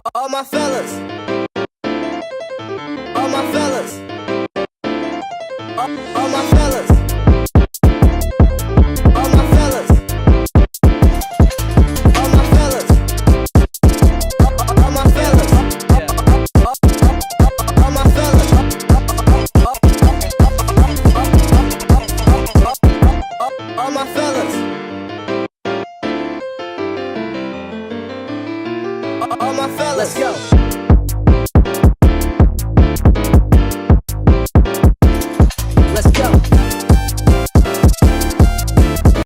All my fellas, all my fellas, all my fellas, all my fellas, all my fellas, all my fellas, all my fellas, all my fellas, all my fellas, let's go.